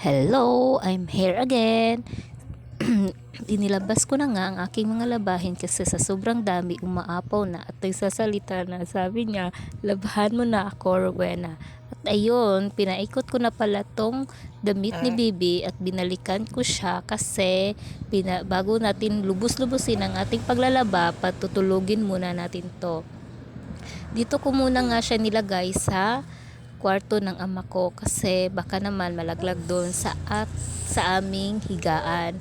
Hello, I'm here again. Inilabas ko na nga ang aking mga labahin kasi sa sobrang dami umaapaw na at nagsasalita na. Sabi niya, labahan mo na ako, Rowena. At ayun, pinaikot ko na pala tong damit ni Bibi at binalikan ko siya kasi bago natin lubos-lubusin ang ating paglalaba, patutulugin muna natin to. Dito ko muna nga siya nilagay sa kwarto ng ama ko kasi baka naman malaglag doon sa aming higaan.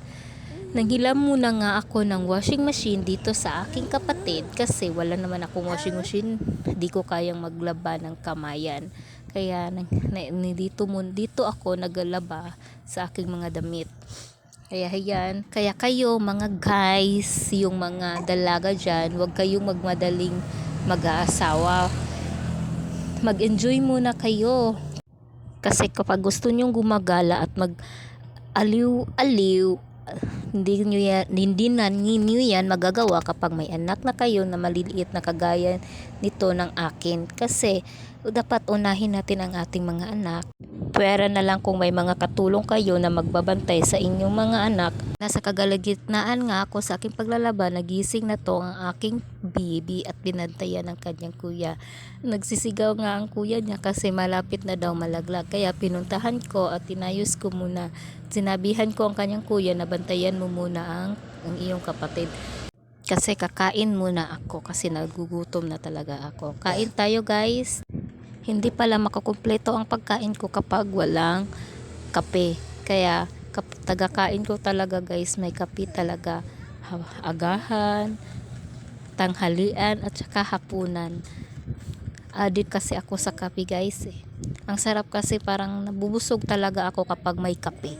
Nanghilam muna nga ako ng washing machine dito sa aking kapatid kasi wala naman akong washing machine, di ko kayang maglaba ng kamayan. Kaya dito ako naglaba sa aking mga damit. Kaya kayo mga guys, yung mga dalaga dyan, huwag kayong magmadaling mag-aasawa. Mag-enjoy muna kayo. Kasi kapag gusto nyong gumagala at mag-aliw-aliw, hindi nyo yan magagawa kapag may anak na kayo na maliliit na kagaya nito ng akin. Kasi dapat unahin natin ang ating mga anak. Pwera na lang kung may mga katulong kayo na magbabantay sa inyong mga anak. Nasa kagalagitnaan nga ako sa aking paglalaba, nagising na to ang aking baby at binantayan ng kanyang kuya. Nagsisigaw nga ang kuya niya kasi malapit na daw malaglag. Kaya pinuntahan ko at tinayos ko muna. Sinabihan ko ang kanyang kuya na bantayan mo muna ang iyong kapatid. Kasi kakain muna ako kasi nagugutom na talaga ako. Kain tayo guys. Hindi pala makakumpleto ang pagkain ko kapag walang kape. Kaya tagakain ko talaga guys, may kape talaga. Agahan, tanghalian at saka hapunan. Added kasi ako sa kape guys eh. Ang sarap kasi, parang nabubusog talaga ako kapag may kape.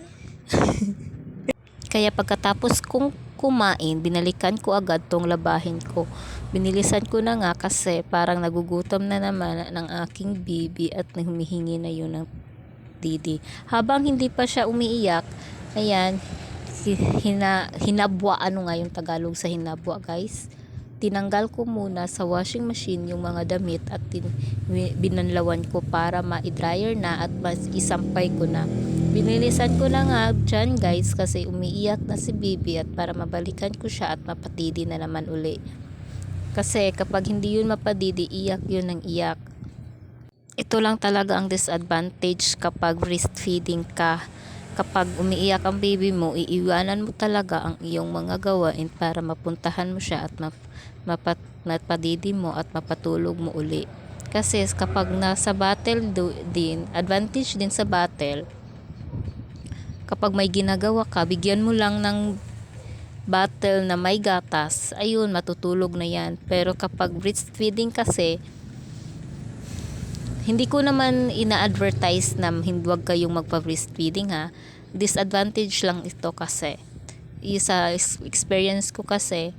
Kaya pagkatapos kong kumain, binalikan ko agad tong labahin ko. Binilisan ko na nga kasi parang nagugutom na naman ng aking baby at humihingi na yun ng didi. Habang hindi pa siya umiiyak, ayan, hinabwa, ano nga yung Tagalog sa hinabwa guys? Tinanggal ko muna sa washing machine yung mga damit at binanlawan ko para ma-dryer na at isampay ko na. Binilisan ko na nga dyan guys kasi umiiyak na si Bibi at para mabalikan ko siya at mapatidi na naman uli. Kasi kapag hindi yun mapadidi, iyak yun ng iyak. Ito lang talaga ang disadvantage kapag breastfeeding ka. Kapag umiiyak ang baby mo, iiwanan mo talaga ang iyong mga gawain para mapuntahan mo siya at mapadidi mo at mapatulog mo uli. Kasi kapag nasa battle din, advantage din sa battle, kapag may ginagawa ka, bigyan mo lang ng battle na may gatas, ayun, matutulog na yan. Pero kapag breastfeeding kasi, hindi ko naman ina-advertise na huwag kayong magpa-breastfeeding ha. Disadvantage lang ito kasi. Sa experience ko kasi,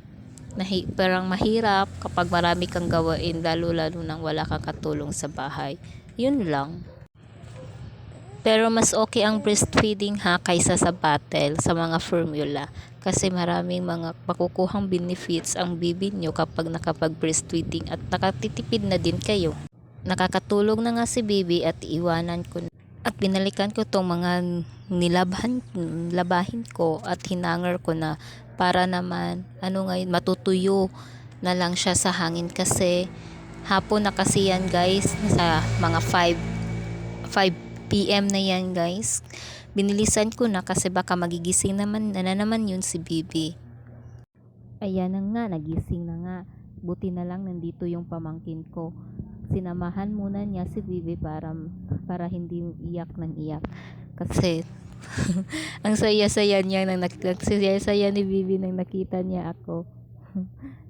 parang mahirap kapag marami kang gawain, lalo nang wala kang katulong sa bahay. Yun lang. Pero mas okay ang breastfeeding ha kaysa sa battle, sa mga formula. Kasi maraming mga makukuhang benefits ang baby nyo kapag nakapag-breastfeeding at nakatitipid na din kayo. Nakakatulog na nga si baby at iwanan ko na. At binalikan ko tong mga labahin ko at hinanger ko na para naman matutuyo na lang siya sa hangin kasi hapon na kasi yan guys, sa mga 5 PM na yan guys. Binilisan ko na kasi baka magigising naman yun si Bibi. Ayan na nga, nagising na nga. Buti na lang nandito yung pamangkin ko. Sinamahan muna niya si Bibi para hindi iyak ng iyak. Kasi ang saya-saya niya saya ni Bibi nang nakita niya ako.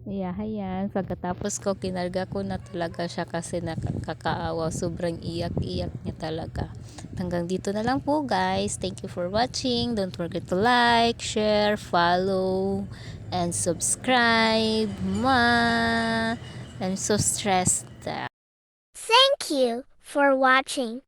Ayan. Pagkatapos ko, kinarga ko na talaga siya kasi nakakaawa. Sobrang iyak-iyak niya talaga. Hanggang dito na lang po guys. Thank you for watching. Don't forget to like, share, follow, and subscribe. I'm so stressed. Thank you for watching.